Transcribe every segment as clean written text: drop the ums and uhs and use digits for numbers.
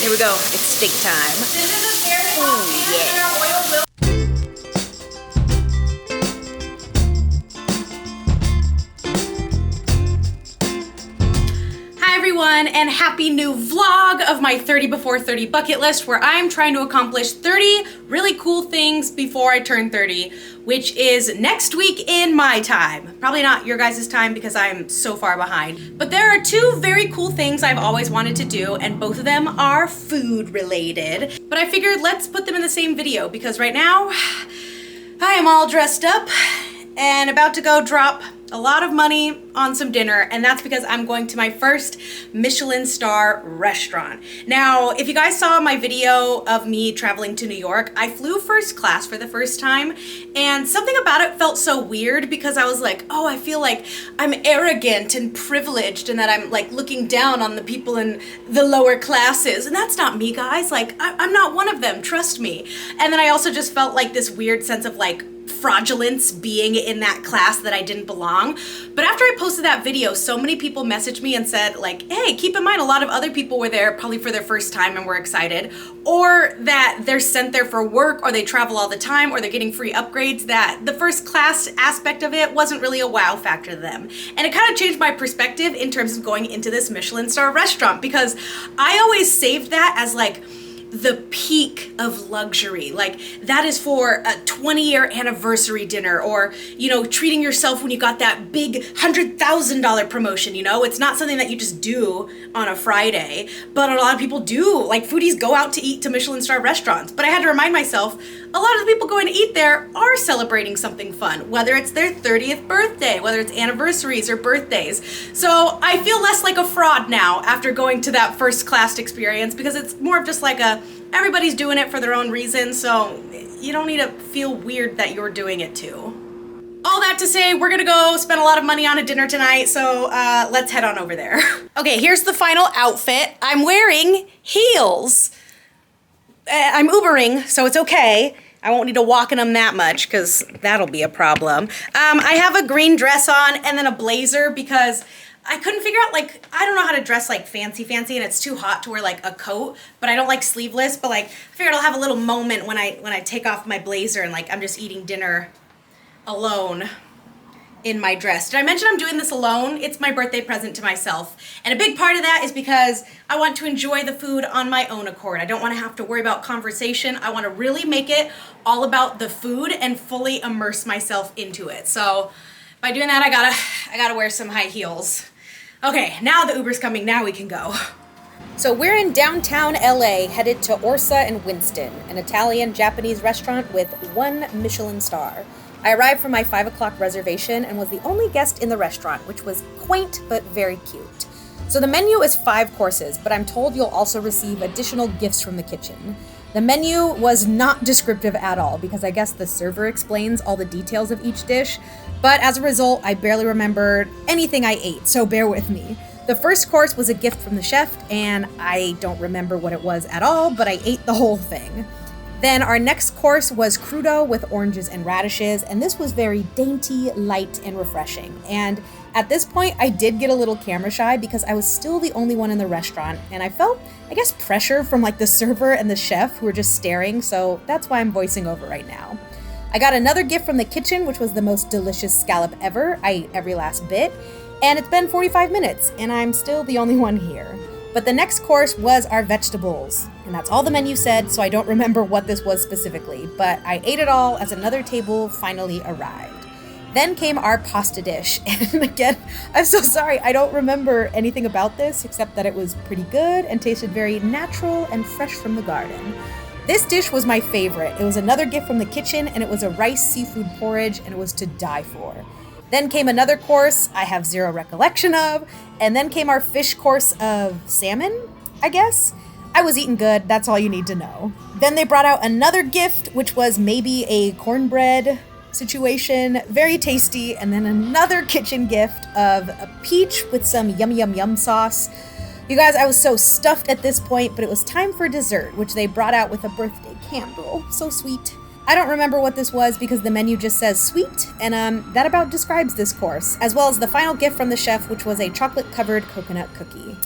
Here we go. It's steak time. This is a very hot pan and our oil will. Hi everyone, and happy new vlog of my 30 before 30 bucket list, where I'm trying to accomplish 30 really cool things before I turn 30, which is next week in my time. Probably not your guys' time because I'm so far behind. But there are two very cool things I've always wanted to do, and both of them are food related. But I figured let's put them in the same video because right now I am all dressed up and about to go drop a lot of money on some dinner, and that's because I'm going to my first Michelin star restaurant. Now, if you guys saw my video of me traveling to New York, I flew first class for the first time, and something about it felt so weird because I was like, oh, I feel like I'm arrogant and privileged and that I'm like looking down on the people in the lower classes, and that's not me, guys. Like, I'm not one of them, trust me. And then I also just felt like this weird sense of like fraudulence being in that class that I didn't belong. But after I posted that video, so many people messaged me and said like, hey, keep in mind a lot of other people were there probably for their first time and were excited, or that they're sent there for work, or they travel all the time, or they're getting free upgrades, that the first class aspect of it wasn't really a wow factor to them. And it kind of changed my perspective in terms of going into this Michelin star restaurant, because I always saved that as like the peak of luxury. Like that is for a 20-year anniversary dinner, or, you know, treating yourself when you got that big $100,000 promotion, you know? It's not something that you just do on a Friday, but a lot of people do. Like foodies go out to eat to Michelin star restaurants. But I had to remind myself, a lot of the people going to eat there are celebrating something fun, whether it's their 30th birthday, whether it's anniversaries or birthdays. So I feel less like a fraud now after going to that first class experience, because it's more of just like everybody's doing it for their own reason, so you don't need to feel weird that you're doing it too. All that to say, we're gonna go spend a lot of money on a dinner tonight, so let's head on over there. Okay, here's the final outfit. I'm wearing heels. I'm Ubering, so it's okay. I won't need to walk in them that much because that'll be a problem. I have a green dress on and then a blazer because I couldn't figure out, like, I don't know how to dress like fancy and it's too hot to wear like a coat, but I don't like sleeveless, but like I figured I'll have a little moment when I take off my blazer and like I'm just eating dinner alone in my dress. Did I mention I'm doing this alone? It's my birthday present to myself. And a big part of that is because I want to enjoy the food on my own accord. I don't want to have to worry about conversation. I want to really make it all about the food and fully immerse myself into it. So by doing that, I gotta wear some high heels. Okay, now the Uber's coming, now we can go. So we're in downtown LA, headed to Orsa and Winston, an Italian-Japanese restaurant with 1 Michelin star. I arrived for my 5 o'clock reservation and was the only guest in the restaurant, which was quaint but very cute. So the menu is 5 courses, but I'm told you'll also receive additional gifts from the kitchen. The menu was not descriptive at all, because I guess the server explains all the details of each dish, but as a result, I barely remembered anything I ate, so bear with me. The first course was a gift from the chef, and I don't remember what it was at all, but I ate the whole thing. Then our next course was crudo with oranges and radishes, and this was very dainty, light, and refreshing. And at this point, I did get a little camera shy because I was still the only one in the restaurant, and I felt, I guess, pressure from like the server and the chef who were just staring, so that's why I'm voicing over right now. I got another gift from the kitchen, which was the most delicious scallop ever. I ate every last bit, and it's been 45 minutes, and I'm still the only one here. But the next course was our vegetables, and that's all the menu said, so I don't remember what this was specifically, but I ate it all as another table finally arrived. Then came our pasta dish, and again, I'm so sorry, I don't remember anything about this except that it was pretty good and tasted very natural and fresh from the garden. This dish was my favorite. It was another gift from the kitchen, and it was a rice seafood porridge, and it was to die for. Then came another course I have zero recollection of, and then came our fish course of salmon, I guess? I was eating good, that's all you need to know. Then they brought out another gift, which was maybe a cornbread situation, very tasty, and then another kitchen gift of a peach with some yum sauce. You guys, I was so stuffed at this point, but it was time for dessert, which they brought out with a birthday candle. So sweet. I don't remember what this was because the menu just says sweet, and that about describes this course, as well as the final gift from the chef, which was a chocolate-covered coconut cookie.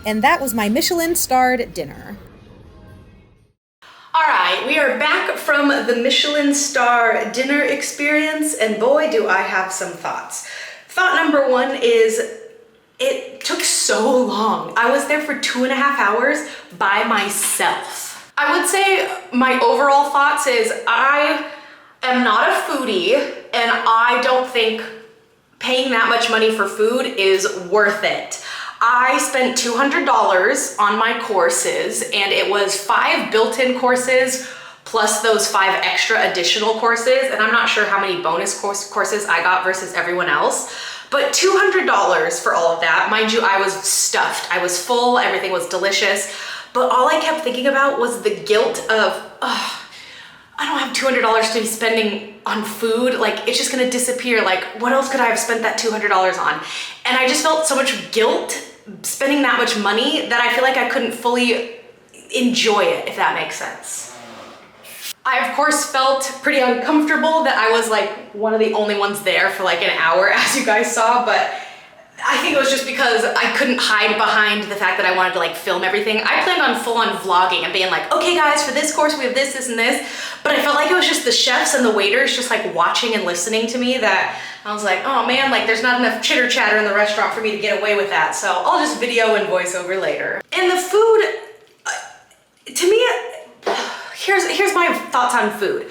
And that was my Michelin-starred dinner. Hi, we are back from the Michelin star dinner experience, and boy do I have some thoughts. Thought number one is it took so long. I was there for 2.5 hours by myself. I would say my overall thoughts is I am not a foodie, and I don't think paying that much money for food is worth it. I spent $200 on my courses, and it was 5 built-in courses plus those 5 extra additional courses, and I'm not sure how many bonus courses I got versus everyone else, but $200 for all of that. Mind you, I was stuffed. I was full, everything was delicious, but all I kept thinking about was the guilt of, I don't have $200 to be spending on food. Like, it's just gonna disappear. Like, what else could I have spent that $200 on? And I just felt so much guilt spending that much money that I feel like I couldn't fully enjoy it, if that makes sense. I, of course, felt pretty uncomfortable that I was like one of the only ones there for like an hour, as you guys saw, but I think it was just because I couldn't hide behind the fact that I wanted to like film everything. I planned on full-on vlogging and being like, okay guys, for this course we have this, this, and this. But I felt like it was just the chefs and the waiters just like watching and listening to me that I was like, oh man, like there's not enough chitter chatter in the restaurant for me to get away with that. So I'll just video and voice over later. And the food, to me, here's my thoughts on food.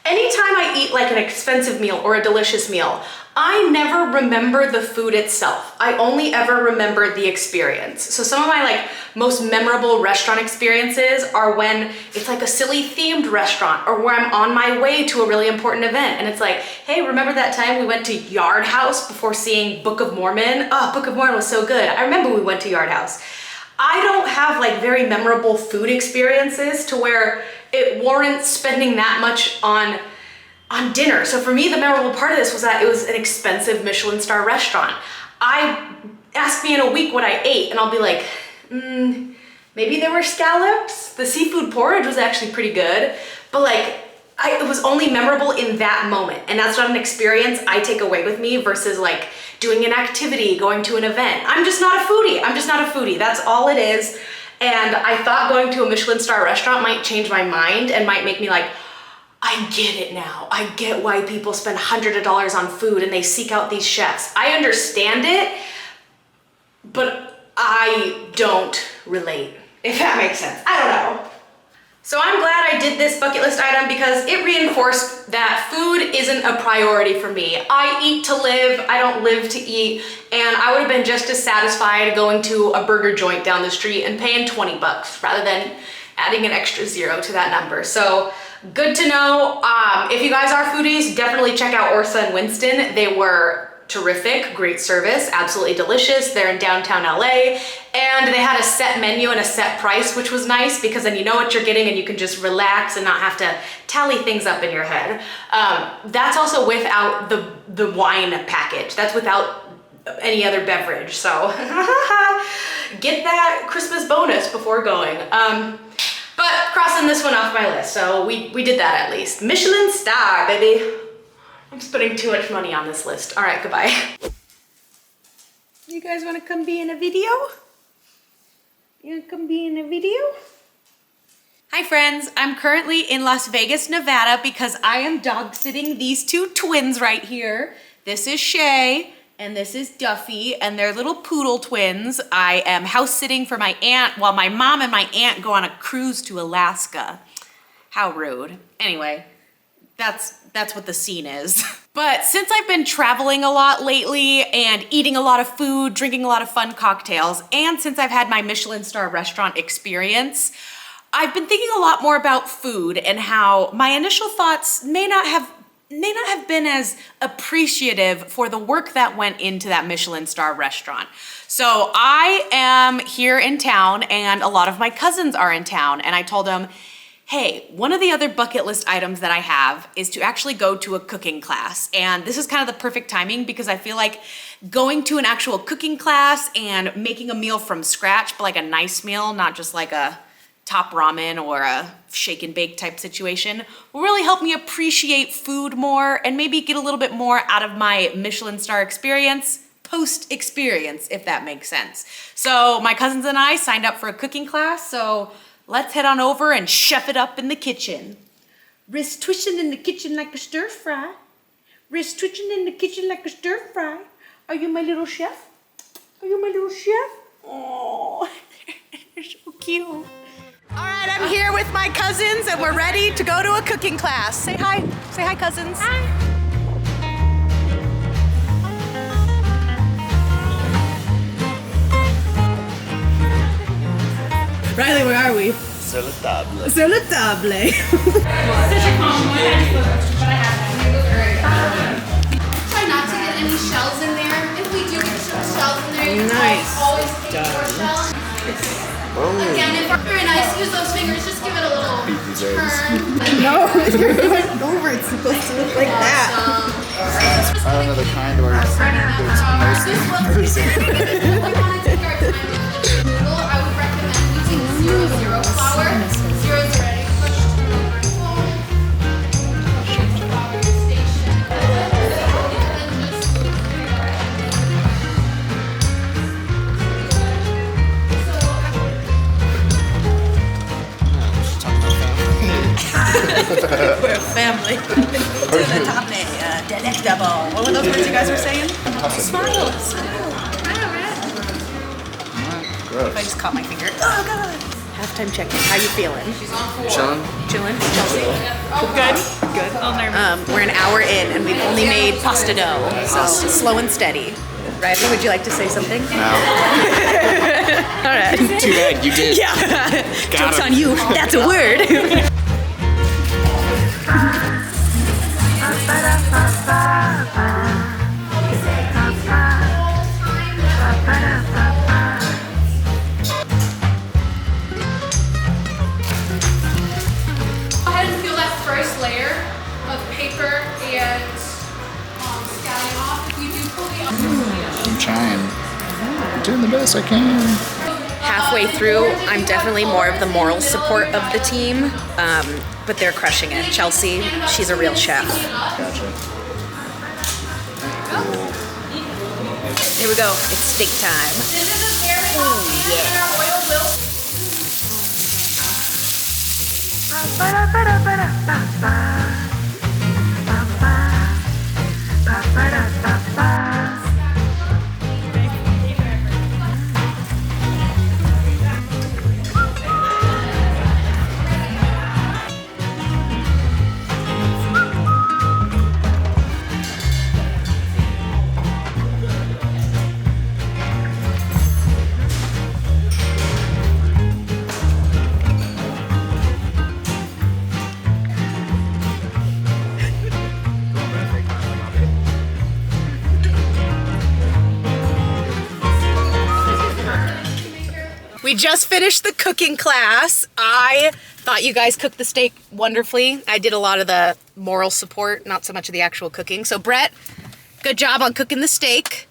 Anytime I eat like an expensive meal or a delicious meal, I never remember the food itself. I only ever remember the experience. So some of my like most memorable restaurant experiences are when it's like a silly themed restaurant or where I'm on my way to a really important event. And it's like, hey, remember that time we went to Yard House before seeing Book of Mormon? Oh, Book of Mormon was so good. I remember we went to Yard House. I don't have like very memorable food experiences to where it warrants spending that much on dinner. So for me, the memorable part of this was that it was an expensive Michelin star restaurant. Ask me in a week what I ate and I'll be like, maybe there were scallops. The seafood porridge was actually pretty good, but like, it was only memorable in that moment. And that's not an experience I take away with me versus like doing an activity, going to an event. I'm just not a foodie. I'm just not a foodie. That's all it is. And I thought going to a Michelin star restaurant might change my mind and might make me like, I get it now. I get why people spend hundreds of dollars on food and they seek out these chefs. I understand it, but I don't relate, if that makes sense. I don't know. So I'm glad I did this bucket list item because it reinforced that food isn't a priority for me. I eat to live, I don't live to eat, and I would have been just as satisfied going to a burger joint down the street and paying 20 bucks rather than adding an extra 0 to that number. So good to know. If you guys are foodies, definitely check out Orsa Winston. They were terrific, great service, absolutely delicious. They're in downtown LA, and they had a set menu and a set price, which was nice because then you know what you're getting and you can just relax and not have to tally things up in your head. That's also without the wine package. That's without any other beverage. So get that Christmas bonus before going. But crossing this one off my list, so we did that at least. Michelin star, baby. I'm spending too much money on this list. All right, goodbye. You guys want to come be in a video? You want to come be in a video? Hi friends, I'm currently in Las Vegas, Nevada because I am dog sitting these 2 twins right here. This is Shay and this is Duffy, and they're little poodle twins. I am house sitting for my aunt while my mom and my aunt go on a cruise to Alaska. How rude. Anyway, that's what the scene is. But since I've been traveling a lot lately and eating a lot of food, drinking a lot of fun cocktails, and since I've had my Michelin star restaurant experience, I've been thinking a lot more about food and how my initial thoughts may not have been as appreciative for the work that went into that Michelin star restaurant. So I am here in town and a lot of my cousins are in town, and I told them, hey, one of the other bucket list items that I have is to actually go to a cooking class. And this is kind of the perfect timing because I feel like going to an actual cooking class and making a meal from scratch, but like a nice meal, not just like a top ramen or a shake and bake type situation, will really help me appreciate food more and maybe get a little bit more out of my Michelin star experience, post-experience, if that makes sense. So my cousins and I signed up for a cooking class, so let's head on over and chef it up in the kitchen. Wrist twitching in the kitchen like a stir fry. Wrist twitching in the kitchen like a stir fry. Are you my little chef? Are you my little chef? Oh, you're so cute. All right, I'm here with my cousins and we're ready to go to a cooking class. Say hi. Say hi, cousins. Hi. Riley, where are we? Sur la Table. Sur la Table. Try not to get any shells in there. If we do get some shells in there, you Nice. can always take more shells. Again, if you're very nice, use those fingers. Just give it a little turn. No, you're going over. It's supposed to look like that. I don't know the kind where it's most If we want to take our time with the noodle, I would recommend using 0-0 flour. 0 is ready. Push to the flour. Push to the flour station. And then just We're a family. Sur la Table, delectable. What were those words you guys were saying? Smile, smile. I just caught my finger. Oh, God. Halftime check-in. How you feeling? Chilling. Chilling? Chelsea? Good? Good. We're an hour in and we've only made pasta dough, so slow and steady. Riley, would you like to say something? No. All right. Too bad you did. Yeah. Got Joke's him. on you. That's a word. go ahead and peel that first layer of paper and scallion off. If you do pull the I'm trying. I'm doing the best I can. Halfway through, I'm definitely more of the moral support of the team, but they're crushing it. Chelsea, she's a real chef. Gotcha. Here we go. It's steak time. This is a very hot pan and our oil will. We just finished the cooking class. I thought you guys cooked the steak wonderfully. I did a lot of the moral support, not so much of the actual cooking. So Brett, good job on cooking the steak.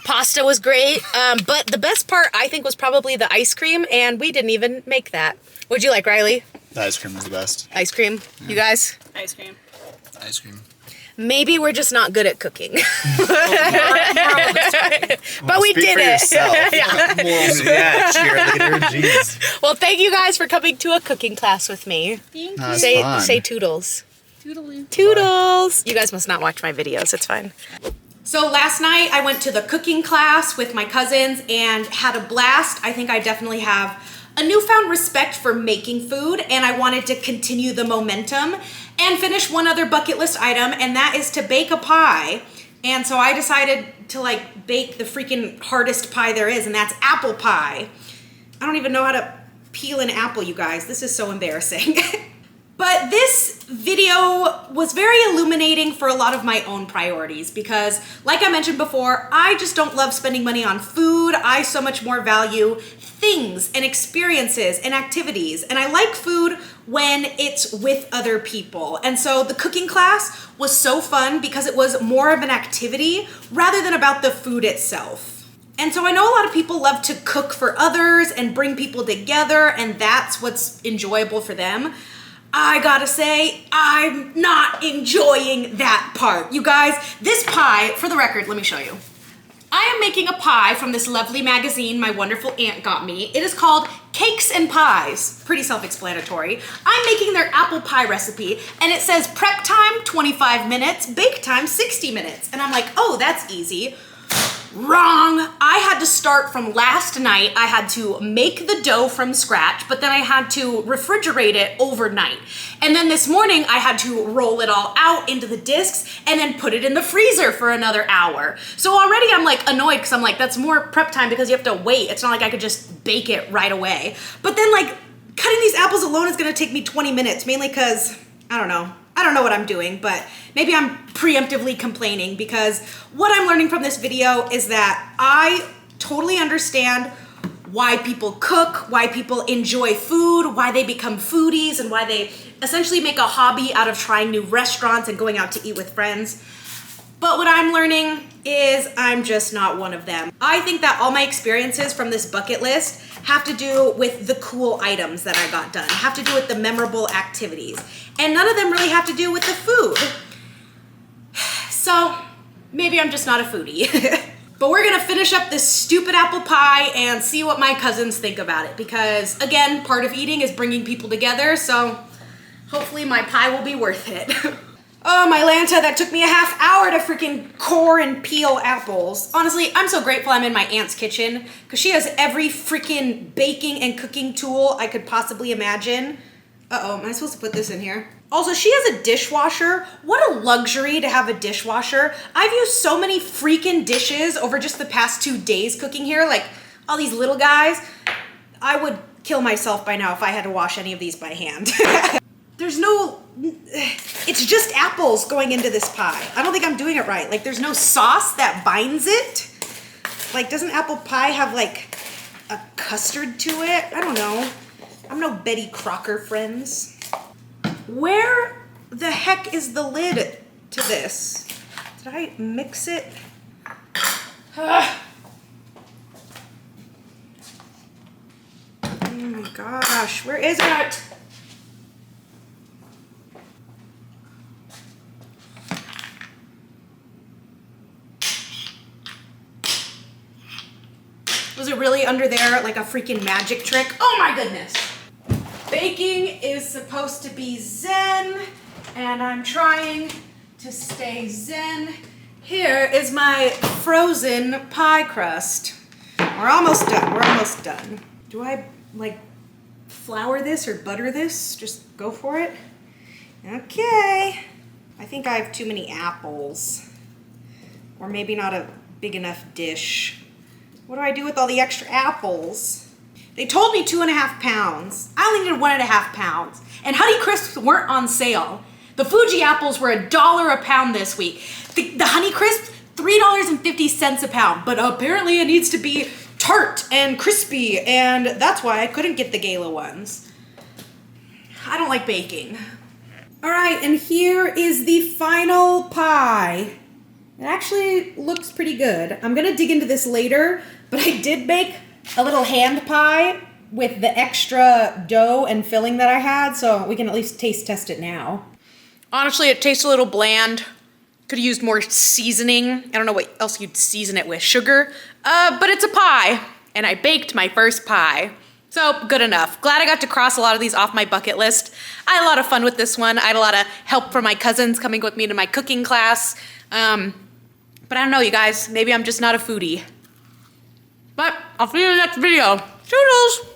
Pasta was great, but the best part I think was probably the ice cream, and we didn't even make that. What'd you like, Riley? The ice cream was the best. Ice cream? You guys? Ice cream. Ice cream. Maybe we're just not good at cooking. But we Speak did for it. yourself. Yeah, cheerleader. Jeez. Well, thank you guys for coming to a cooking class with me. No, it's Say fun. say toodles. Toodaloo. Toodles. You guys must not watch my videos. It's fine. So last night I went to the cooking class with my cousins and had a blast. I think I definitely have a newfound respect for making food, and I wanted to continue the momentum and finish one other bucket list item, and that is to bake a pie. And so I decided to like bake the freaking hardest pie there is, and that's apple pie. I don't even know how to peel an apple, you guys. This is so embarrassing. But this video was very illuminating for a lot of my own priorities because, like I mentioned before, I just don't love spending money on food. I so much more value things and experiences and activities. And I like food when it's with other people. And so the cooking class was so fun because it was more of an activity rather than about the food itself. And so I know a lot of people love to cook for others and bring people together, and that's what's enjoyable for them. I gotta say, I'm not enjoying that part. You guys, this pie, for the record, let me show you. I am making a pie from this lovely magazine my wonderful aunt got me. It is called Cakes and Pies. Pretty self-explanatory. I'm making their apple pie recipe, and it says prep time 25 minutes, bake time 60 minutes. And I'm like, oh, that's easy. Wrong. I had to start from last night. I had to make the dough from scratch, but then I had to refrigerate it overnight. And then this morning I had to roll it all out into the discs and then put it in the freezer for another hour. So already I'm like annoyed because I'm like, that's more prep time because you have to wait. It's not like I could just bake it right away. But then like cutting these apples alone is gonna take me 20 minutes, mainly because, I don't know what I'm doing, but maybe I'm preemptively complaining because what I'm learning from this video is that I totally understand why people cook, why people enjoy food, why they become foodies, and why they essentially make a hobby out of trying new restaurants and going out to eat with friends. But what I'm learning is I'm just not one of them. I think that all my experiences from this bucket list have to do with the cool items that I got done, have to do with the memorable activities, and none of them really have to do with the food. So maybe I'm just not a foodie. But we're gonna finish up this stupid apple pie and see what my cousins think about it, because again, part of eating is bringing people together, so hopefully my pie will be worth it. Oh, my Lanta, that took me a half hour to freaking core and peel apples. Honestly, I'm so grateful I'm in my aunt's kitchen because she has every freaking baking and cooking tool I could possibly imagine. Uh-oh, am I supposed to put this in here? Also, she has a dishwasher. What a luxury to have a dishwasher. I've used so many freaking dishes over just the past 2 days cooking here, like all these little guys. I would kill myself by now if I had to wash any of these by hand. There's no, it's just apples going into this pie. I don't think I'm doing it right. Like there's no sauce that binds it. Like doesn't apple pie have like a custard to it? I don't know. I'm no Betty Crocker, friends. Where the heck is the lid to this? Did I mix it? Oh my gosh, where is it? Was it really under there like a freaking magic trick? Oh my goodness. Baking is supposed to be zen, and I'm trying to stay zen. Here is my frozen pie crust. We're almost done, we're almost done. Do I like flour this or butter this? Just go for it? Okay. I think I have too many apples. Or maybe not a big enough dish. What do I do with all the extra apples? They told me 2.5 pounds. I only needed 1.5 pounds. And Honey Crisps weren't on sale. The Fuji apples were $1 a pound this week. The Honey Crisps, $3.50 a pound. But apparently it needs to be tart and crispy, and that's why I couldn't get the Gala ones. I don't like baking. All right, and here is the final pie. It actually looks pretty good. I'm gonna dig into this later, but I did make a little hand pie with the extra dough and filling that I had, so we can at least taste test it now. Honestly, it tastes a little bland. Could have used more seasoning. I don't know what else you'd season it with, sugar. But it's a pie, and I baked my first pie. So, good enough. Glad I got to cross a lot of these off my bucket list. I had a lot of fun with this one. I had a lot of help from my cousins coming with me to my cooking class. But I don't know, you guys. Maybe I'm just not a foodie. But I'll see you in the next video. Toodles!